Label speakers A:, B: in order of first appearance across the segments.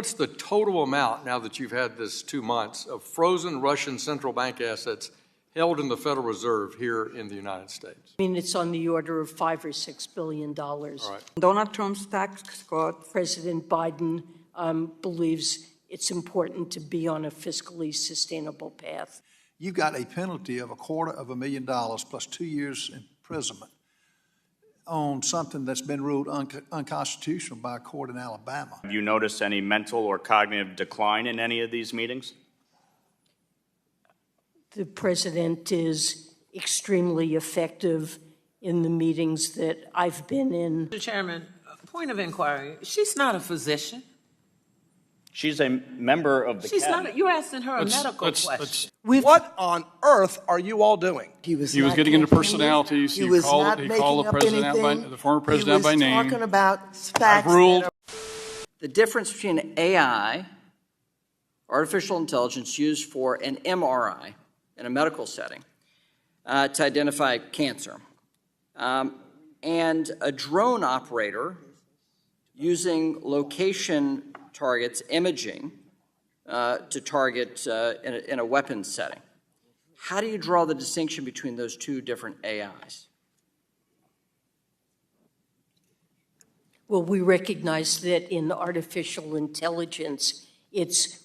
A: What's the total amount, now that you've had this 2 months, of frozen Russian central bank assets held in the Federal Reserve here in the United States?
B: I mean, it's on the order of $5 or $6 billion.
A: All right.
C: Donald Trump's tax cut.
B: President Biden believes it's important to be on a fiscally sustainable path.
D: You got a penalty of $250,000 plus 2 years imprisonment on something that's been ruled unconstitutional by a court in Alabama.
E: Have you noticed any mental or cognitive decline in any of these meetings?
B: The president is extremely effective in the meetings that I've been in.
F: Mr. Chairman, point of inquiry. She's not a physician.
E: She's a member of the cabinet.
F: You're asking her a medical question.
G: What on earth are you all doing?
H: He was getting into personalities. He called the president the former president by name.
I: He was talking about facts.
H: I've ruled.
J: The difference between AI, artificial intelligence used for an MRI in a medical setting to identify cancer, and a drone operator using location targets, imaging, to target in a weapons setting. How do you draw the distinction between those two different AIs?
B: Well, we recognize that in artificial intelligence, it's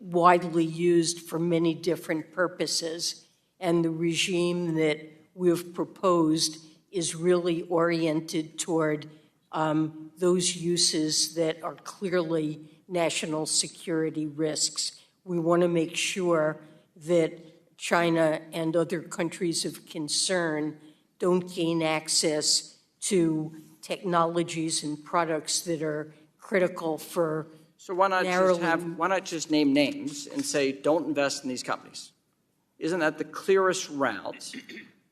B: widely used for many different purposes, and the regime that we've proposed is really oriented toward those uses that are clearly national security risks. We want to make sure that China and other countries of concern don't gain access to technologies and products that are critical for
J: So why not just name names and say, don't invest in these companies? Isn't that the clearest route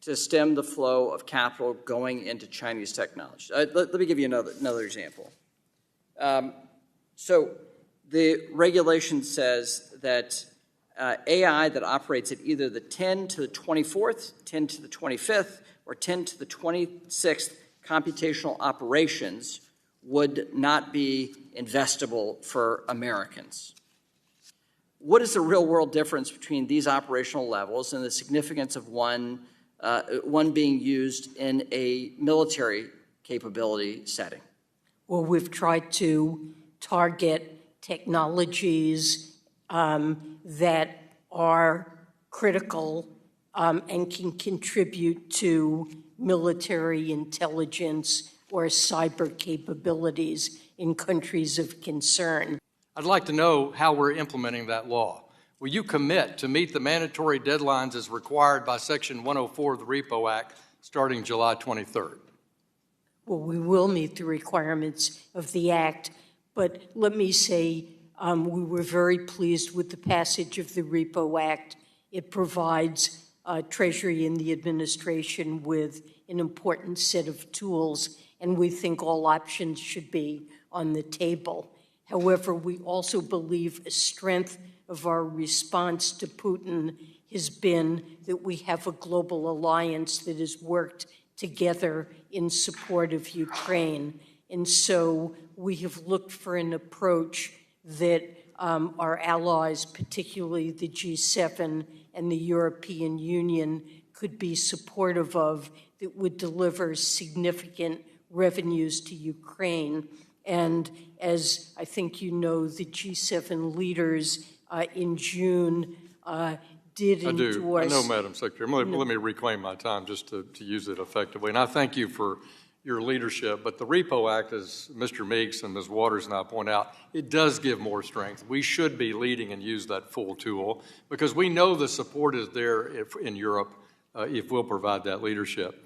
J: to stem the flow of capital going into Chinese technology? Let me give you another example. So the regulation says that AI that operates at either the 10 to the 24th, 10 to the 25th, or 10 to the 26th computational operations would not be investable for Americans. What is the real-world difference between these operational levels and the significance of one being used in a military capability setting?
B: Well, we've tried to target technologies that are critical and can contribute to military intelligence or cyber capabilities in countries of concern.
A: I'd like to know how we're implementing that law. Will you commit to meet the mandatory deadlines as required by Section 104 of the Repo Act starting July 23rd?
B: Well, we will meet the requirements of the Act, but let me say we were very pleased with the passage of the Repo Act. It provides Treasury and the administration with an important set of tools, and we think all options should be on the table. However, we also believe a strength of our response to Putin has been that we have a global alliance that has worked together in support of Ukraine. And so we have looked for an approach that our allies, particularly the G7 and the European Union, could be supportive of, that would deliver significant revenues to Ukraine. And as I think you know, the G7 leaders in June did endorse...
A: I know, Madam Secretary. Let me reclaim my time just to use it effectively. And I thank you for your leadership. But the Repo Act, as Mr. Meeks and Ms. Waters and I point out, it does give more strength. We should be leading and use that full tool because we know the support is there in Europe if we'll provide that leadership.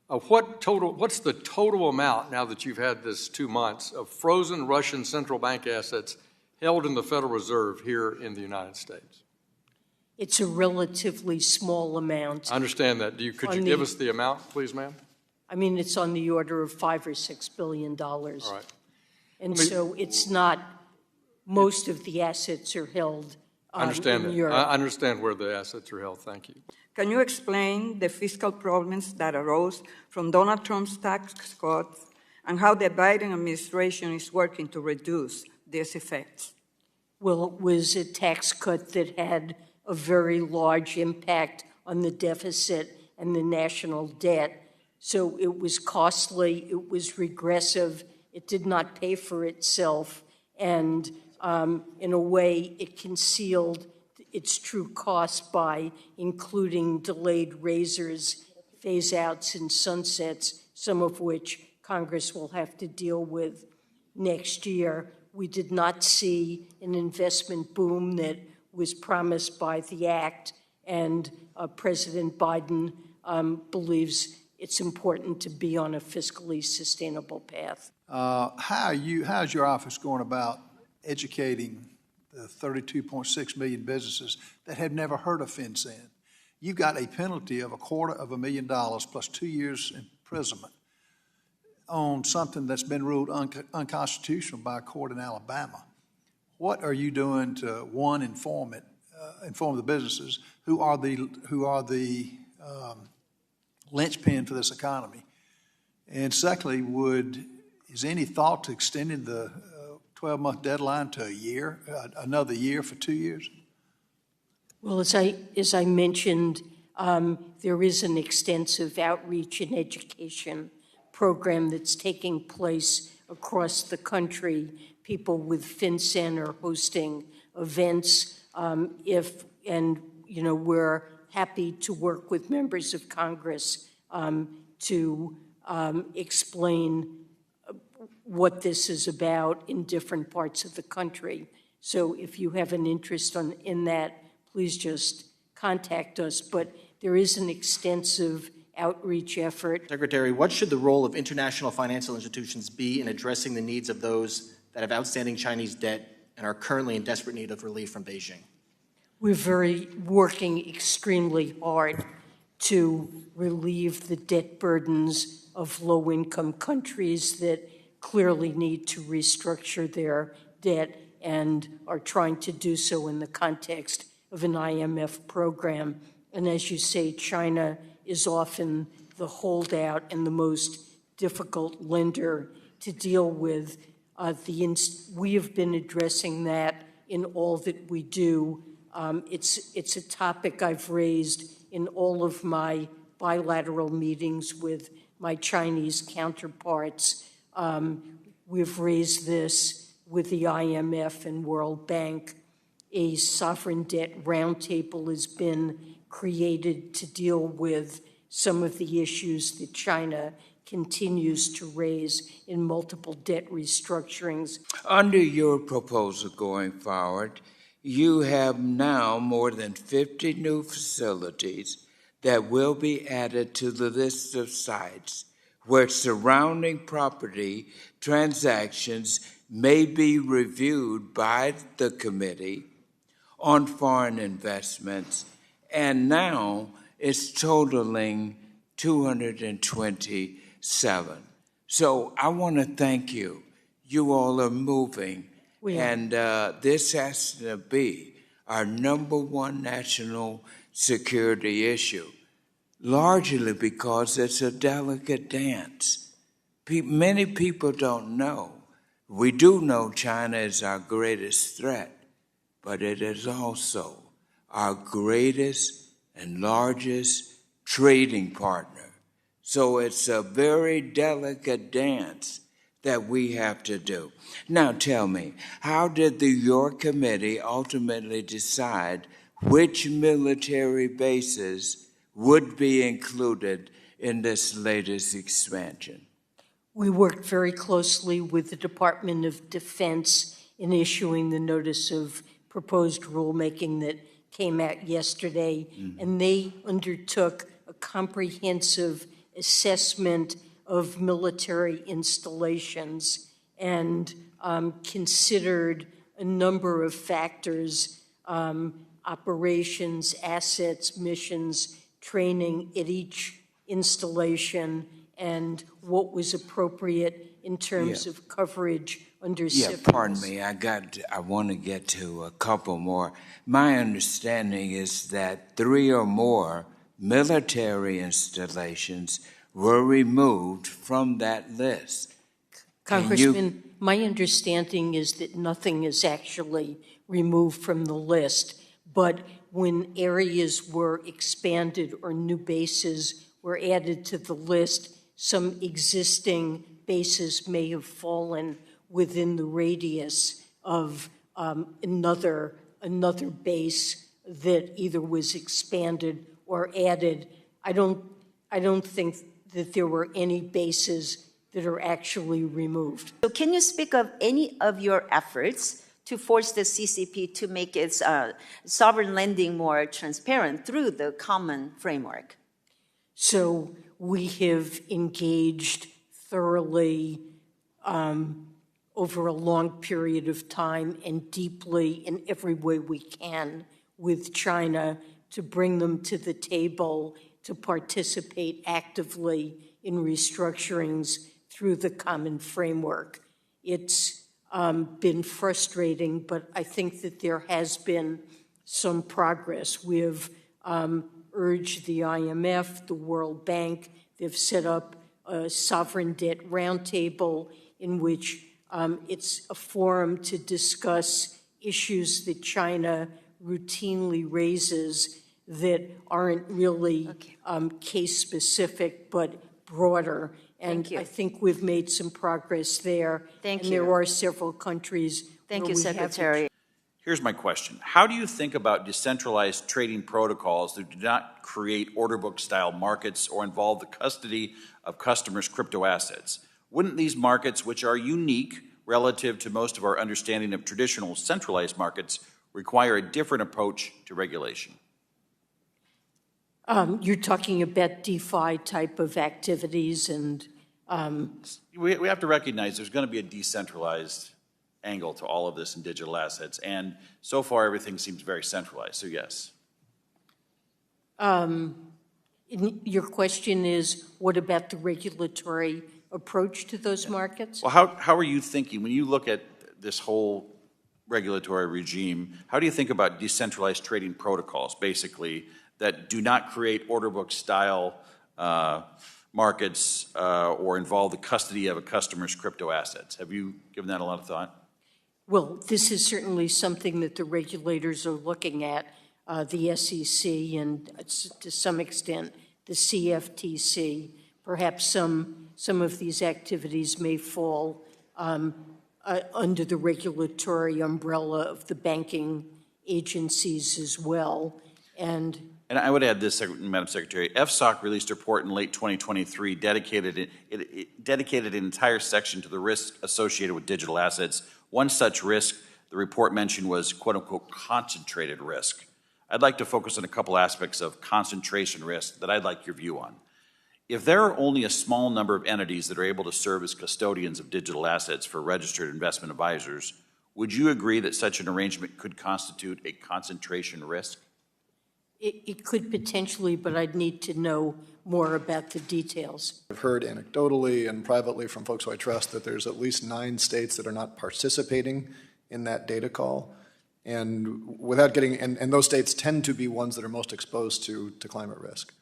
A: What's the total amount, now that you've had this 2 months, of frozen Russian central bank assets held in the Federal Reserve here in the United States?
B: It's a relatively small amount.
A: I understand that. Could you give us the amount, please, ma'am?
B: I mean, it's on the order of $5 or $6 billion. All
A: right.
B: And so it's not, most of the assets are held in Europe.
A: I understand where the assets are held. Thank you.
C: Can you explain the fiscal problems that arose from Donald Trump's tax cuts and how the Biden administration is working to reduce these effects?
B: Well, it was a tax cut that had a very large impact on the deficit and the national debt. So it was costly, it was regressive, it did not pay for itself, and in a way, it concealed its true cost by including delayed raises, phase-outs, and sunsets, some of which Congress will have to deal with next year. We did not see an investment boom that was promised by the act, and President Biden believes it's important to be on a fiscally sustainable path.
D: How's your office going about educating the 32.6 million businesses that have never heard of FinCEN? You've got a penalty of $250,000 plus 2 years imprisonment on something that's been ruled unconstitutional by a court in Alabama. What are you doing to, one, inform the businesses who are the linchpin for this economy? And secondly, is any thought to extending the 12-month deadline to a year, another year for 2 years?
B: Well, as I mentioned, there is an extensive outreach and education program that's taking place across the country. People with FinCEN are hosting events. We're happy to work with members of Congress to explain what this is about in different parts of the country. So if you have an interest in that, please just contact us. But there is an extensive outreach effort.
I: Secretary, what should the role of international financial institutions be in addressing the needs of those that have outstanding Chinese debt and are currently in desperate need of relief from Beijing?
B: We're working extremely hard to relieve the debt burdens of low-income countries that clearly need to restructure their debt and are trying to do so in the context of an IMF program. And as you say, China is often the holdout and the most difficult lender to deal with. We have been addressing that in all that we do. It's a topic I've raised in all of my bilateral meetings with my Chinese counterparts. We've raised this with the IMF and World Bank. A sovereign debt roundtable has been created to deal with some of the issues that China continues to raise in multiple debt restructurings.
K: Under your proposal going forward, you have now more than 50 new facilities that will be added to the list of sites where surrounding property transactions may be reviewed by the Committee on Foreign Investments, and now it's totaling 227. So I want to thank you. You all are moving, and this has to be our number one national security issue, largely because it's a delicate dance. Many people don't know. We do know China is our greatest threat, but it is also our greatest and largest trading partner. So it's a very delicate dance that we have to do. Now tell me, how did your committee ultimately decide which military bases would be included in this latest expansion?
B: We worked very closely with the Department of Defense in issuing the notice of proposed rulemaking that came out yesterday, and they undertook a comprehensive assessment of military installations and considered a number of factors, operations, assets, missions, training at each installation, and what was appropriate in terms of coverage under CIFRs.
K: Pardon me, I want to get to a couple more. My understanding is that 3 or more military installations were removed from that list.
B: Congressman, my understanding is that nothing is actually removed from the list, but when areas were expanded or new bases were added to the list, some existing bases may have fallen within the radius of another base that either was expanded or added. I don't think that there were any bases that are actually removed.
L: So can you speak of any of your efforts to force the CCP to make its sovereign lending more transparent through the common framework?
B: So we have engaged thoroughly over a long period of time and deeply in every way we can with China to bring them to the table to participate actively in restructurings through the common framework. It's been frustrating, but I think that there has been some progress. We have urged the IMF, the World Bank, they've set up a sovereign debt roundtable in which it's a forum to discuss issues that China routinely raises that aren't really case-specific but broader. And I think we've made some progress there.
L: Thank
B: and
L: you.
B: there are several countries.
L: Thank
B: where
L: you,
B: we have
L: Secretary.
E: Here's my question. How do you think about decentralized trading protocols that do not create order book-style markets or involve the custody of customers' crypto assets? Wouldn't these markets, which are unique relative to most of our understanding of traditional centralized markets, require a different approach to regulation?
B: You're talking about DeFi type of activities and...
E: We have to recognize there's going to be a decentralized angle to all of this in digital assets, and so far everything seems very centralized, so yes.
B: Your question is, what about the regulatory approach to those markets?
E: Well, how are you thinking, when you look at this whole regulatory regime, how do you think about decentralized trading protocols, basically, that do not create order book style markets or involve the custody of a customer's crypto assets? Have you given that a lot of thought?
B: Well, this is certainly something that the regulators are looking at, the SEC and to some extent the CFTC. Perhaps some of these activities may fall under the regulatory umbrella of the banking agencies as well. And
E: I would add this, Madam Secretary. FSOC released a report in late 2023 dedicated an entire section to the risk associated with digital assets. One such risk the report mentioned was, quote unquote, concentrated risk. I'd like to focus on a couple aspects of concentration risk that I'd like your view on. If there are only a small number of entities that are able to serve as custodians of digital assets for registered investment advisors, would you agree that such an arrangement could constitute a concentration risk?
B: it could potentially, but I'd need to know more about the details.
M: I've heard anecdotally and privately from folks who I trust that there's at least 9 states that are not participating in that data call. And without getting, and those states tend to be ones that are most exposed to climate risk.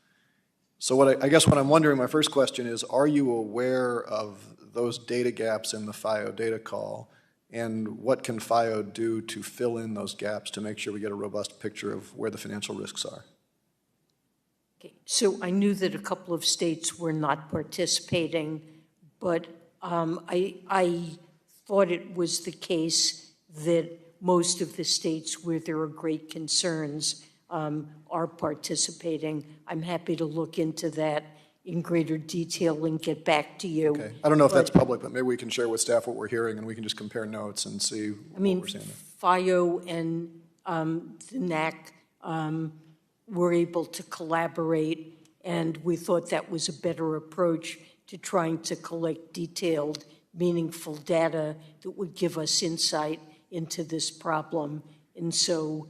M: So I guess what I'm wondering, my first question is, are you aware of those data gaps in the FIO data call? And what can FIO do to fill in those gaps to make sure we get a robust picture of where the financial risks are?
B: Okay. So I knew that a couple of states were not participating, but I thought it was the case that most of the states where there are great concerns are participating. I'm happy to look into that in greater detail and get back to you.
M: Okay. I don't know if that's public, but maybe we can share with staff what we're hearing and we can just compare notes and see what we're seeing.
B: FIO and the NAC were able to collaborate, and we thought that was a better approach to trying to collect detailed, meaningful data that would give us insight into this problem. And so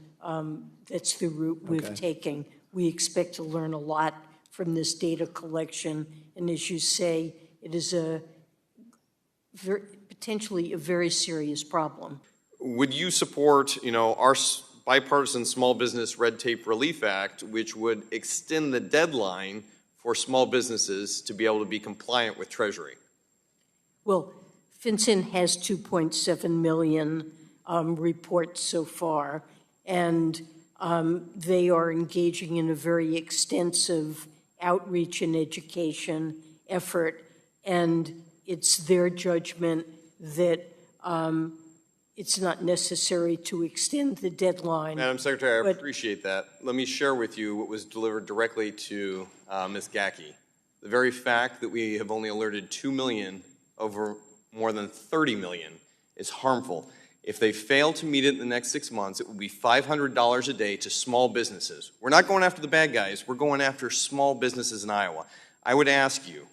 B: that's the route we've taken. We expect to learn a lot from this data collection, and as you say, it is potentially a very serious problem.
N: Would you support, our bipartisan Small Business Red Tape Relief Act, which would extend the deadline for small businesses to be able to be compliant with Treasury?
B: Well, FinCEN has 2.7 million reports so far, and they are engaging in a very extensive outreach and education effort, and it's their judgment that it's not necessary to extend the deadline.
N: Madam Secretary, I appreciate that. Let me share with you what was delivered directly to Ms. Gacke. The very fact that we have only alerted 2 million over more than 30 million is harmful. If they fail to meet it in the next 6 months, it will be $500 a day to small businesses. We're not going after the bad guys. We're going after small businesses in Iowa. I would ask you,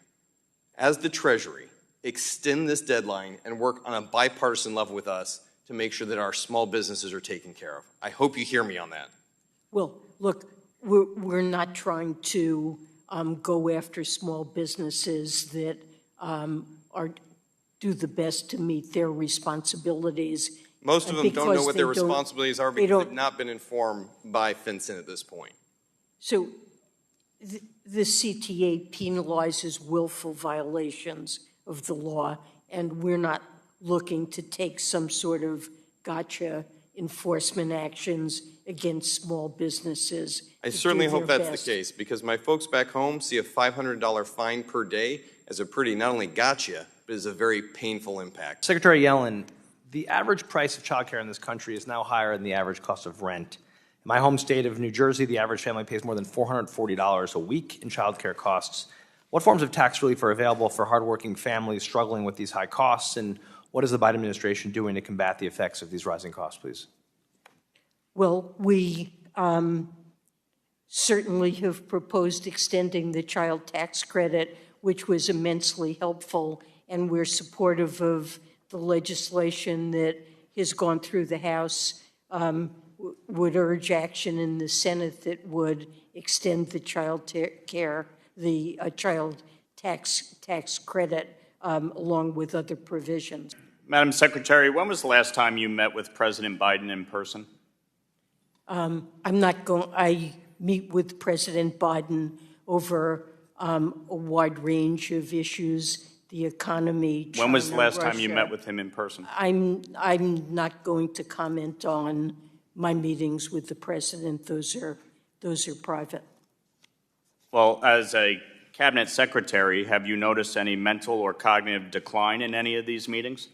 N: as the Treasury, extend this deadline and work on a bipartisan level with us to make sure that our small businesses are taken care of. I hope you hear me on that.
B: Well, look, we're not trying to go after small businesses that do the best to meet their responsibilities.
N: Most of them don't know what their responsibilities are because they've not been informed by FinCEN at this point.
B: So the CTA penalizes willful violations of the law, and we're not looking to take some sort of gotcha enforcement actions against small businesses.
N: I certainly hope that's the case, because my folks back home see a $500 fine per day as a pretty not only gotcha, but as a very painful impact.
G: Secretary Yellen, the average price of childcare in this country is now higher than the average cost of rent. In my home state of New Jersey, the average family pays more than $440 a week in childcare costs. What forms of tax relief are available for hardworking families struggling with these high costs, and what is the Biden administration doing to combat the effects of these rising costs, please?
B: Well, we certainly have proposed extending the child tax credit, which was immensely helpful, and we're supportive of the legislation that has gone through the House, would urge action in the Senate that would extend the child child tax credit along with other provisions.
O: Madam Secretary, when was the last time you met with President Biden in person?
B: I meet with President Biden over a wide range of issues, the economy, China,
O: when was the last
B: Russia.
O: time you met with him in person?
B: I'm not going to comment on my meetings with the president. Those are private.
O: Well, as a cabinet secretary, have you noticed any mental or cognitive decline in any of these meetings?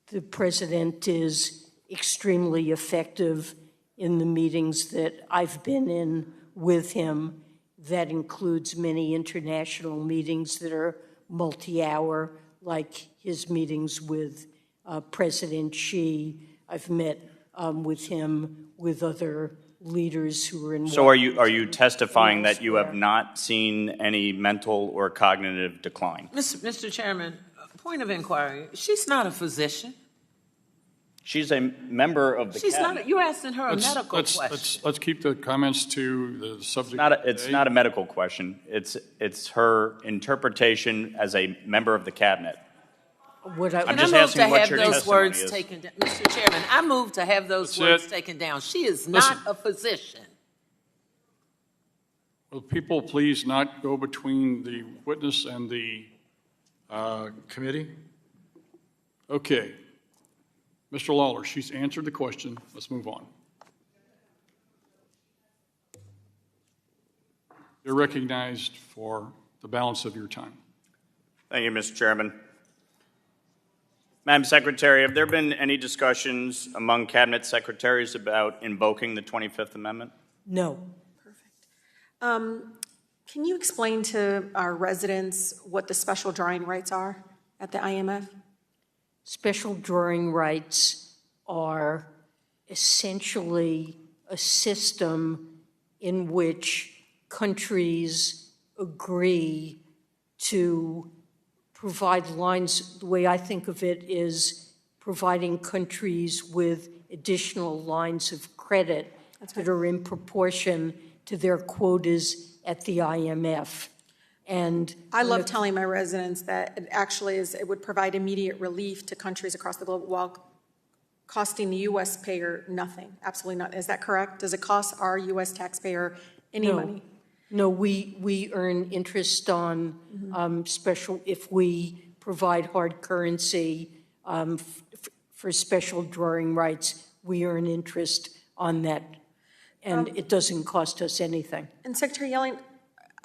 B: The president is extremely effective in the meetings that I've been in with him. That includes many international meetings that are multi-hour, like his meetings with President Xi. I've met with him with other leaders who are in.
O: So are you testifying that you have not seen any mental or cognitive decline?
F: Mr. Chairman, point of inquiry. She's not a physician.
O: She's a member of the cabinet.
F: You're asking her a medical question.
H: Let's keep the comments to the subject.
O: It's not a medical question. It's her interpretation as a member of the cabinet. I'm just asking what your testimony is.
F: Mr. Chairman, I move to have those words taken down. She is not a physician.
H: Will people please not go between the witness and the committee? Okay. Mr. Lawler, she's answered the question. Let's move on. You're recognized for the balance of your time.
O: Thank you, Mr. Chairman. Madam Secretary, have there been any discussions among cabinet secretaries about invoking the 25th Amendment?
B: No.
P: Can you explain to our residents what the special drawing rights are at the IMF?
B: Special drawing rights are essentially a system in which countries agree to provide lines. The way I think of it is providing countries with additional lines of credit that are in proportion to their quotas at the IMF. And
P: I love telling my residents that it actually it would provide immediate relief to countries across the globe while costing the U.S. payer nothing, absolutely nothing. Is that correct? Does it cost our U.S. taxpayer any money?
B: No, we earn interest on special, if we provide hard currency for special drawing rights, we earn interest on that, and it doesn't cost us anything.
P: And Secretary Yellen,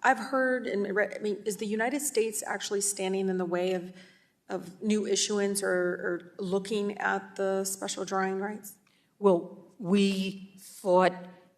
P: I've heard and read, I mean, is the United States actually standing in the way of new issuance or looking at the special drawing rights?
B: Well, we thought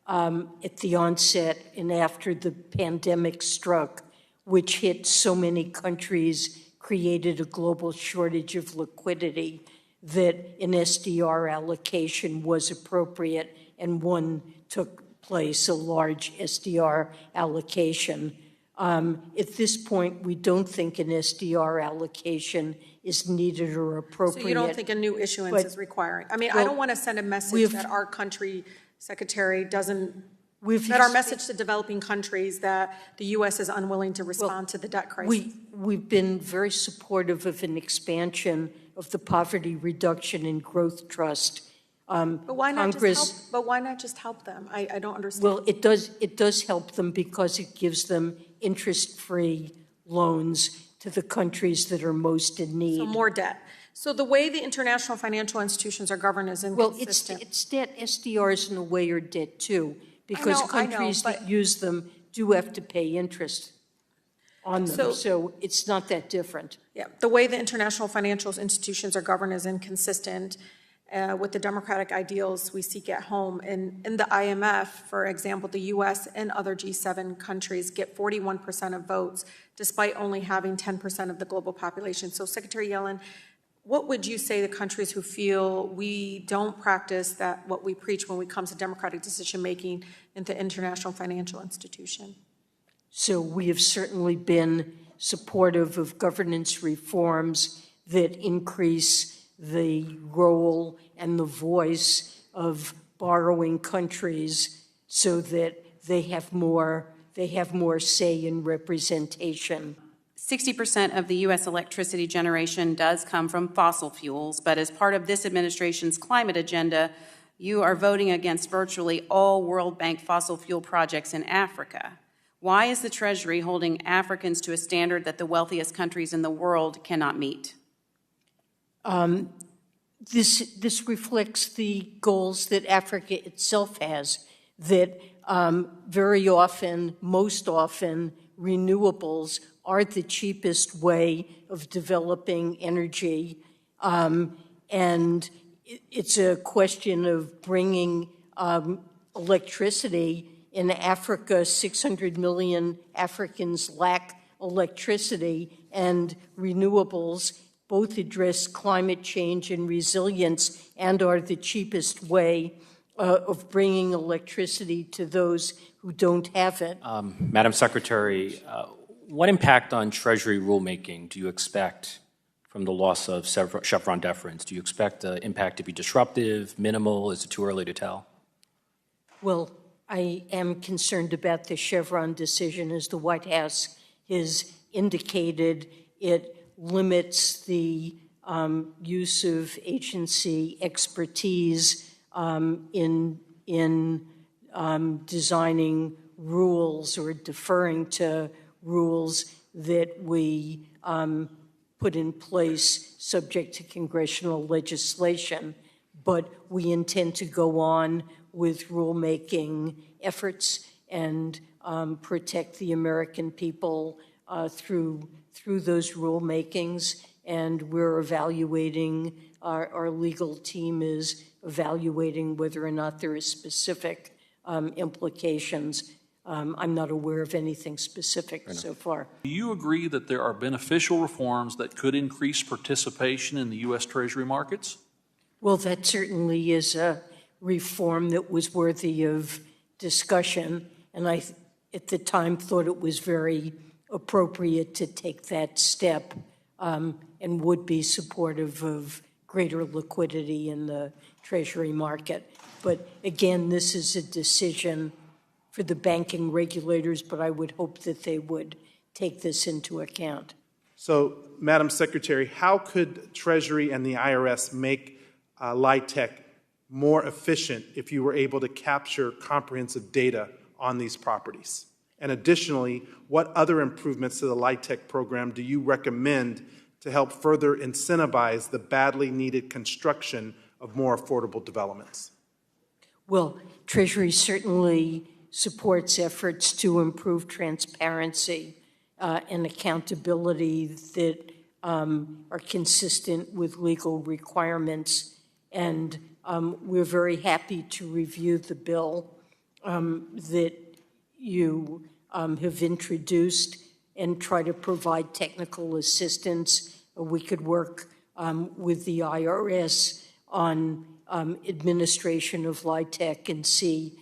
B: at the onset and after the pandemic struck, which hit so many countries, created a global shortage of liquidity, that an SDR allocation was appropriate, and one took place, a large SDR allocation. At this point, we don't think an SDR allocation is needed or appropriate.
P: So you don't think a new issuance is requiring? I mean, I don't want to send a message that our country, Secretary, doesn't, that our message to developing countries that the U.S. is unwilling to respond to the debt crisis.
B: We've been very supportive of an expansion of the Poverty Reduction and Growth Trust.
P: But why not just help them? I don't understand.
B: Well, it does help them because it gives them interest-free loans to the countries that are most in need.
P: So more debt. So the way the international financial institutions are governed is inconsistent.
B: Well, it's debt. SDRs in a way are debt too, because countries that use them do have to pay interest on them. So it's not that different.
P: Yeah, the way the international financial institutions are governed is inconsistent with the democratic ideals we seek at home. And in the IMF, for example, the U.S. and other G7 countries get 41% of votes, despite only having 10% of the global population. So, Secretary Yellen, what would you say to countries who feel we don't practice what we preach when it comes to democratic decision-making in the international financial institution?
B: So we have certainly been supportive of governance reforms that increase the role and the voice of borrowing countries so that they have more say in representation.
Q: 60% of the U.S. electricity generation does come from fossil fuels, but as part of this administration's climate agenda, you are voting against virtually all World Bank fossil fuel projects in Africa. Why is the Treasury holding Africans to a standard that the wealthiest countries in the world cannot meet?
B: This reflects the goals that Africa itself has, that very often, most often, renewables are the cheapest way of developing energy. And it's a question of bringing electricity. In Africa, 600 million Africans lack electricity, and renewables both address climate change and resilience and are the cheapest way of bringing electricity to those who don't have it.
R: Madam Secretary, what impact on Treasury rulemaking do you expect from the loss of Chevron deference? Do you expect the impact to be disruptive, minimal? Is it too early to tell?
B: Well, I am concerned about the Chevron decision. As the White House has indicated, it limits the use of agency expertise in designing rules or deferring to rules that we put in place subject to congressional legislation. But we intend to go on with rulemaking efforts and protect the American people through those rulemakings. And we're evaluating, our legal team is evaluating whether or not there is specific implications. I'm not aware of anything specific so far.
S: Do you agree that there are beneficial reforms that could increase participation in the U.S. Treasury markets?
B: Well, that certainly is a reform that was worthy of discussion, and I, at the time, thought it was very appropriate to take that step and would be supportive of greater liquidity in the Treasury market. But again, this is a decision for the banking regulators, but I would hope that they would take this into account.
T: So, Madam Secretary, how could Treasury and the IRS make LIHTC more efficient if you were able to capture comprehensive data on these properties? And additionally, what other improvements to the LIHTC program do you recommend to help further incentivize the badly needed construction of more affordable developments?
B: Well, Treasury certainly supports efforts to improve transparency and accountability that are consistent with legal requirements. And we're very happy to review the bill that you have introduced and try to provide technical assistance. We could work with the IRS on administration of LIHTC and see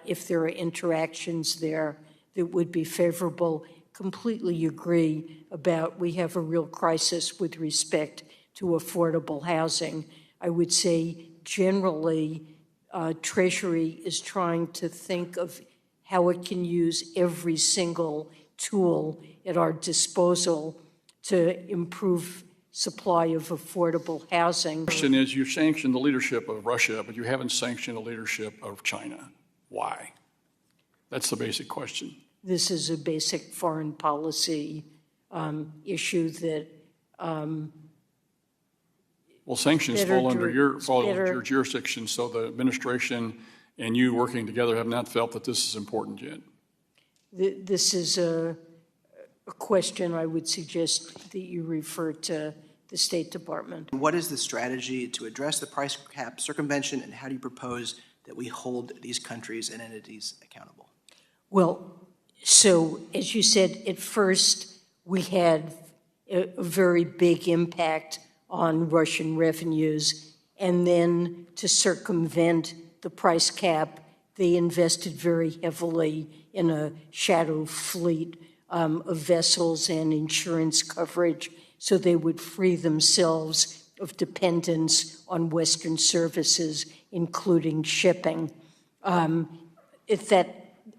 B: if there are interactions there that would be favorable. Completely agree about we have a real crisis with respect to affordable housing. I would say generally Treasury is trying to think of how it can use every single tool at our disposal to improve supply of affordable housing.
H: The question is, you sanctioned the leadership of Russia, but you haven't sanctioned the leadership of China. Why? That's the basic question.
B: This is a basic foreign policy issue that
H: well, sanctions fall under your jurisdiction, so the administration and you working together have not felt that this is important yet.
B: This is a question I would suggest that you refer to the State Department.
U: What is the strategy to address the price cap circumvention, and how do you propose that we hold these countries and entities accountable?
B: Well, so as you said, at first we had a very big impact on Russian revenues, and then to circumvent the price cap, they invested very heavily in a shadow fleet of vessels and insurance coverage so they would free themselves of dependence on Western services, including shipping.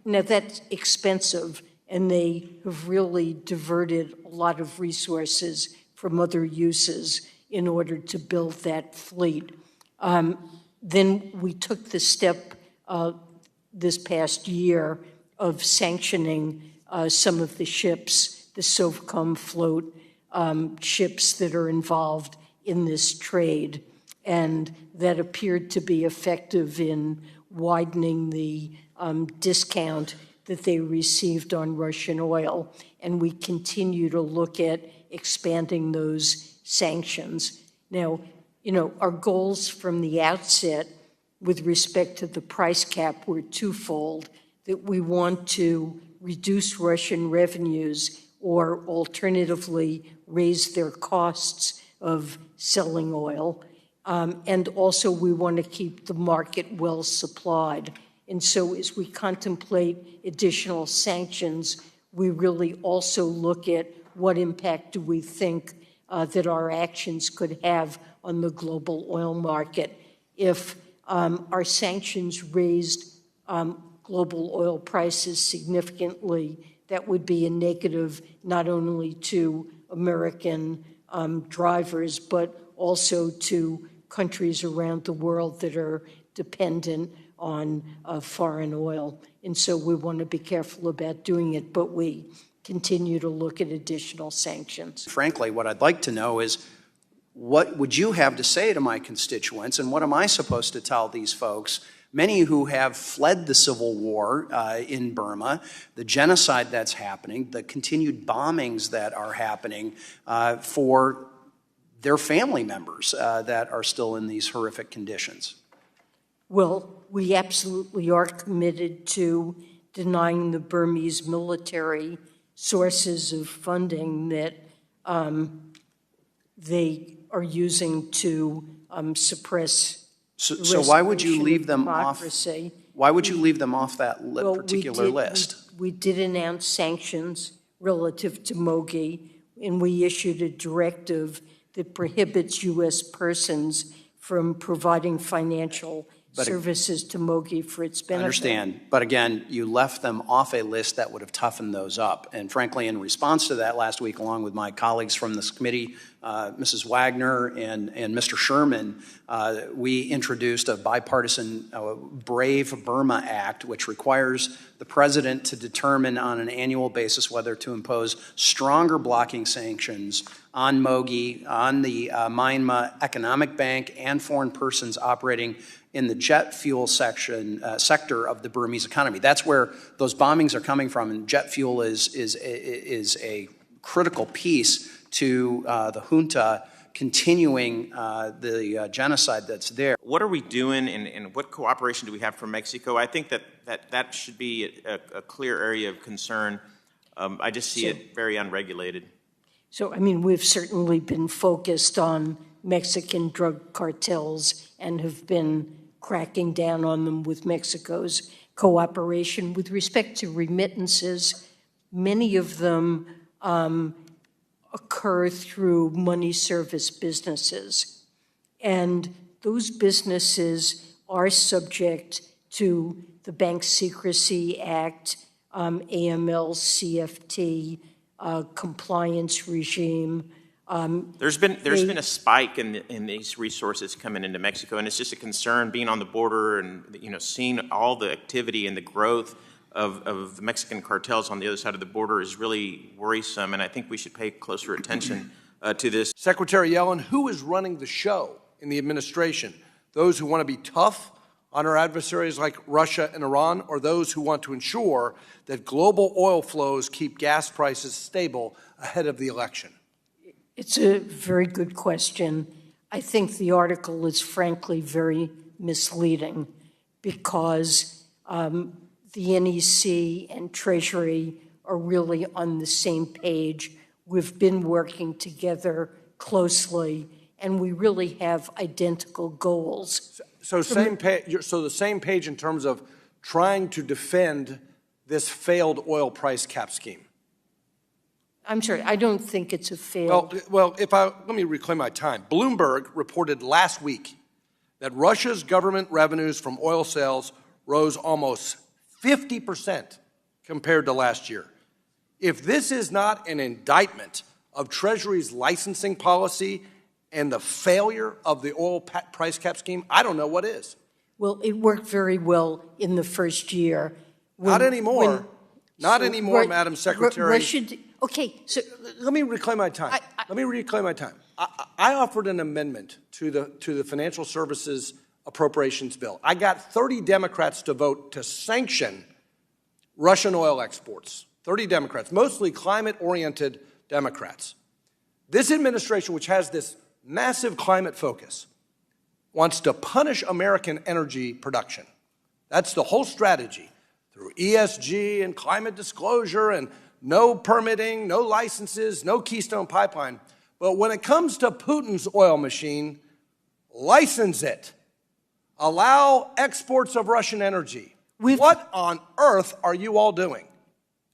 B: Now that's expensive, and they have really diverted a lot of resources from other uses in order to build that fleet. Then we took the step this past year of sanctioning some of the ships, the SOVCOM float ships that are involved in this trade. And that appeared to be effective in widening the discount that they received on Russian oil. And we continue to look at expanding those sanctions. Now, our goals from the outset with respect to the price cap were twofold, that we want to reduce Russian revenues or alternatively raise their costs of selling oil. And also we want to keep the market well supplied. And so as we contemplate additional sanctions, we really also look at what impact do we think that our actions could have on the global oil market. If our sanctions raised global oil prices significantly, that would be a negative not only to American drivers, but also to countries around the world that are dependent on foreign oil. And so we want to be careful about doing it, but we continue to look at additional sanctions.
U: Frankly, what I'd like to know is, what would you have to say to my constituents, and what am I supposed to tell these folks, many who have fled the civil war in Burma, the genocide that's happening, the continued bombings that are happening for their family members that are still in these horrific conditions?
B: Well, we absolutely are committed to denying the Burmese military sources of funding that they are using to suppress.
U: So why would you leave them off? Why would you leave them off that particular list?
B: We did announce sanctions relative to Mogi, and we issued a directive that prohibits U.S. persons from providing financial services to Mogi for its benefit.
U: I understand. But again, you left them off a list that would have toughened those up. And frankly, in response to that last week, along with my colleagues from this committee, Mrs. Wagner and Mr. Sherman, we introduced a bipartisan Brave Burma Act, which requires the president to determine on an annual basis whether to impose stronger blocking sanctions on Mogi, on the Myanmar Economic Bank, and foreign persons operating in the jet fuel sector of the Burmese economy. That's where those bombings are coming from, and jet fuel is a critical piece to the junta continuing the genocide that's there.
J: What are we doing, and what cooperation do we have from Mexico? I think that should be a clear area of concern. I just see it very unregulated.
B: So, I mean, we've certainly been focused on Mexican drug cartels and have been cracking down on them with Mexico's cooperation. With respect to remittances, many of them occur through money service businesses. And those businesses are subject to the Bank Secrecy Act, AML, CFT, compliance regime.
J: There's been a spike in these resources coming into Mexico, and it's just a concern being on the border and seeing all the activity and the growth of the Mexican cartels on the other side of the border is really worrisome, and I think we should pay closer attention to this.
V: Secretary Yellen, who is running the show in the administration? Those who want to be tough on our adversaries like Russia and Iran, or those who want to ensure that global oil flows keep gas prices stable ahead of the election?
B: It's a very good question. I think the article is frankly very misleading because the NEC and Treasury are really on the same page. We've been working together closely, and we really have identical goals.
V: So the same page in terms of trying to defend this failed oil price cap scheme.
B: I'm sorry, I don't think it's a failed.
V: Well, let me reclaim my time. Bloomberg reported last week that Russia's government revenues from oil sales rose almost 50% compared to last year. If this is not an indictment of Treasury's licensing policy and the failure of the oil price cap scheme, I don't know what is.
B: Well, it worked very well in the first year.
V: Not anymore. Not anymore, Madam Secretary.
B: Okay, so
V: let me reclaim my time. I offered an amendment to the Financial Services Appropriations Bill. I got 30 Democrats to vote to sanction Russian oil exports. 30 Democrats, mostly climate-oriented Democrats. This administration, which has this massive climate focus, wants to punish American energy production. That's the whole strategy, through ESG and climate disclosure and no permitting, no licenses, no Keystone Pipeline. But when it comes to Putin's oil machine, license it. Allow exports of Russian energy. What on earth are you all doing?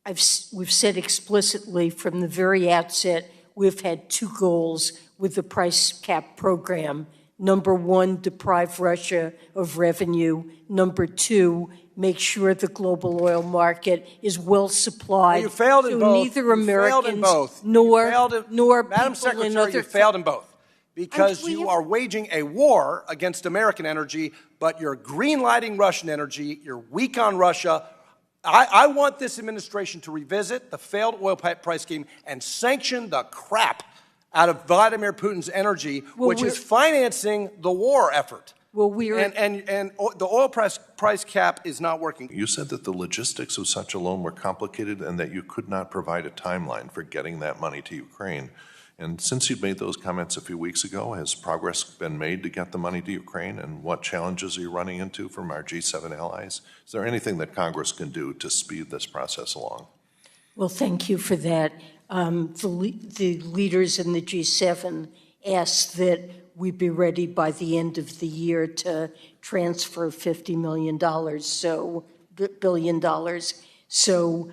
B: We've said explicitly from the very outset, we've had two goals with the price cap program. Number one, deprive Russia of revenue. Number two, make sure the global oil market is well supplied.
V: Well, you failed in both.
B: Neither Americans
V: nor
B: people
V: Madam
B: in
V: Secretary,
B: other.
V: you failed in both. Because you are waging a war against American energy, but you're green-lighting Russian energy, you're weak on Russia. I want this administration to revisit the failed oil price scheme and sanction the crap out of Vladimir Putin's energy, which is financing the war effort.
B: Well,
V: and the oil price cap is not working.
W: You said that the logistics of such a loan were complicated and that you could not provide a timeline for getting that money to Ukraine. And since you made those comments a few weeks ago, has progress been made to get the money to Ukraine? And what challenges are you running into from our G7 allies? Is there anything that Congress can do to speed this process along?
B: Well, thank you for that. The leaders in the G7 asked that we be ready by the end of the year to transfer $50 million, so $1 billion. So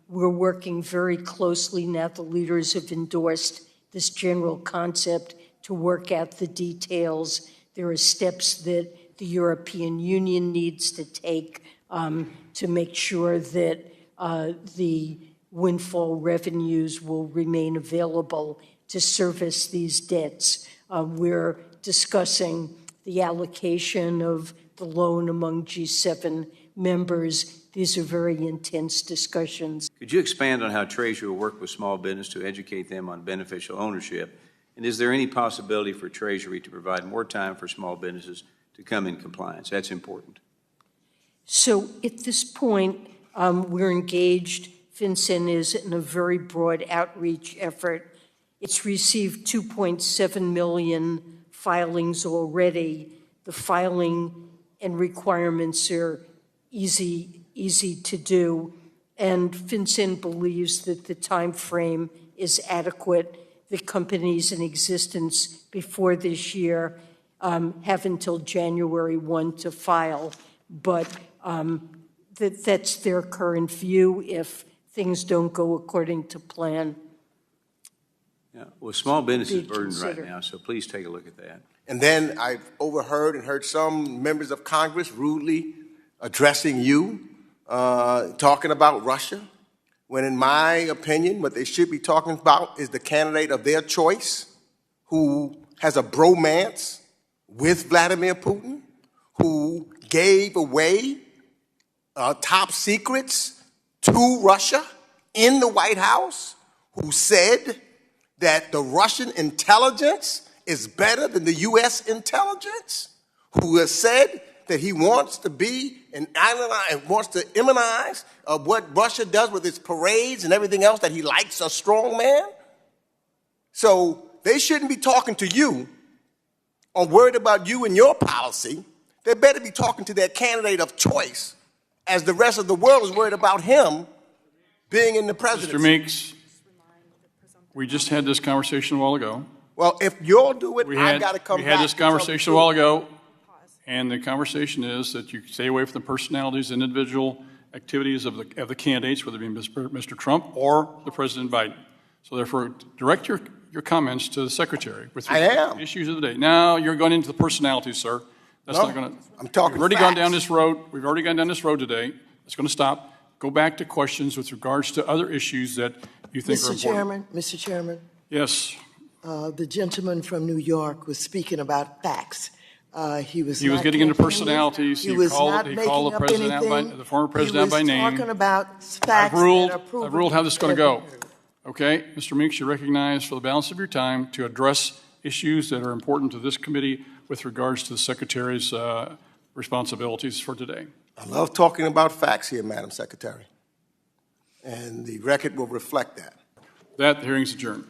B: we're working very closely now. The leaders have endorsed this general concept to work out the details. There are steps that the the European Union needs to take to make sure that the windfall revenues will remain available to service these debts. We're discussing the allocation of the loan among G7 members. These are very intense discussions.
A: Could you expand on how Treasury will work with small business to educate them on beneficial ownership? And is there any possibility for Treasury to provide more time for small businesses to come in compliance? That's important.
B: So at this point, we're engaged. FinCEN is in a very broad outreach effort. It's received 2.7 million filings already. The filing and requirements are easy to do, and FinCEN believes that the time frame is adequate. The companies in existence before this year have until January 1 to file, but that's their current view if things don't go according to plan.
A: Yeah. Well, small business is burdened right now, so please take a look at that.
C: And then I've overheard and heard some members of Congress rudely addressing you, talking about Russia, when in my opinion, what they should be talking about is the candidate of their choice who has a bromance with Vladimir Putin, who gave away top secrets to Russia in the White House, who said that the Russian intelligence is better than the U.S. intelligence, who has said that he wants to be and wants to immunize what Russia does with its parades and everything else, that he likes a strong man. So they shouldn't be talking to you or worried about you and your policy. They better be talking to their candidate of choice, as the rest of the world is worried about him being in the presidency.
H: Mr. Meeks, we just had this conversation a while ago.
C: Well, if you'll do it, I've got to come back.
H: We had this conversation a while ago, and the conversation is that you stay away from the personalities and individual activities of the candidates, whether it be Mr. Trump or the President Biden. So therefore, direct your comments to the Secretary with the issues of the day. Now you're going into the personalities, sir. That's not going to.
C: I'm talking.
H: We've already
C: facts.
H: gone down this road. We've already gone down this road today. It's going to stop. Go back to questions with regards to other issues that you think are important.
D: Mr. Chairman.
H: Yes.
D: The gentleman from New York was speaking about facts. He was
H: getting into personalities. He called the president the former president by name.
D: He was talking about facts.
H: I've ruled how this is going to go. Okay, Mr. Meeks, you're recognized for the balance of your time to address issues that are important to this committee with regards to the Secretary's responsibilities for today.
C: I love talking about facts here, Madam Secretary, and the record will reflect that.
H: That hearing's adjourned.